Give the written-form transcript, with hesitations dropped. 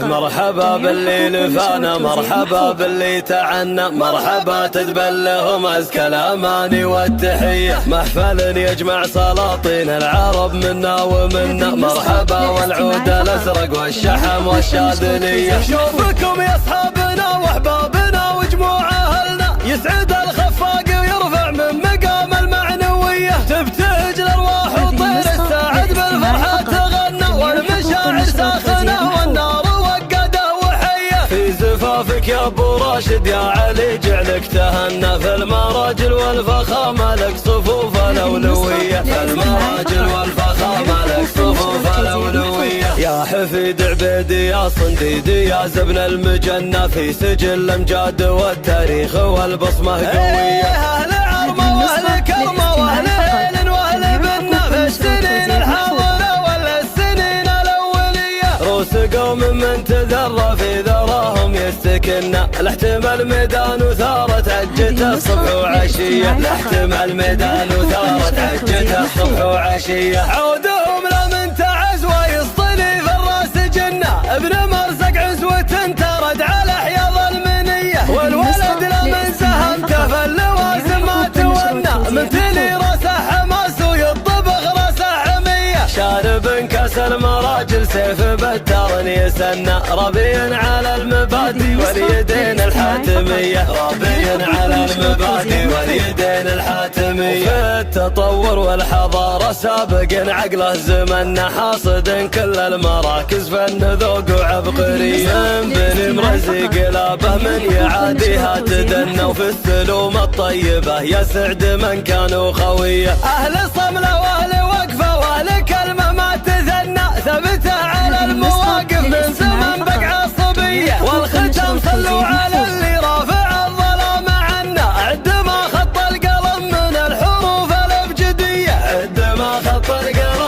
مرحبا باللي لفانا، مرحبا باللي تعنى، مرحبا تدبل لهم أزكى الأماني والتحية. محفل يجمع سلاطين العرب منا ومنا، مرحبا والعود الأزرق والشحم والشاذلية. شوفكم يا أصحابنا وأحبابنا وجموع أهلنا، يسعد الخفاق ويرفع من مقام المعنوية. تبتهج الأرواح وطير الساعد بالفرحة تغنى، والمشاعر ساخنة والنار في زفافك يا ابو راشد يا علي جعلك تهنى. في المراجل والفخامة لك صفوف الأولوية، في المراجل والفخامة لك صفوف الأولوية. يا حفيد عبيدي يا صنديدي يا زبن المجنة، في سجل الأمجاد والتاريخ والبصمة قوية. أهل عرمة وأهل كرمة وأهل هيل وأهل بنة، في السنين الحاضرة والسنين الأولية. روس قوم من تذرى في ذراهم يستكنا، لاحتمال ميدان وثارت عجته الصبح وعشية، لاحتمال ميدان وثارت عجته الصبح وعشية. عودهم لمن تعز ويصطلي في الراس جنة، ابن مرزق عزوة ترد على حياض المنية. والولد لمن سهمته في اللوازم ما تونى، مثلي راسه حماس ويطبخ راسه حمية. شارب كاس المراجل سيف بتار يسنى، ربي على المبادئ واليدين الحاتمية، ربي على المبادئ واليدين الحاتمية. في التطور والحضارة سابق عقله زمنا، حاصد كل المراكز فن ذوق وعبقرية. بني مرزق لابه من يعاديها تدنى، وفي السلوم الطيبة يسعد من كانوا خوية. أهل صملة وأهل وقفة وأهل كلمة ما تثنى، ثبت على المواقف من زمن بقع صبية. والختم صلوا على اللي رافع الظلام عنا، عد ما خط القلم من الحروف الأبجدية، عد ما خط القلم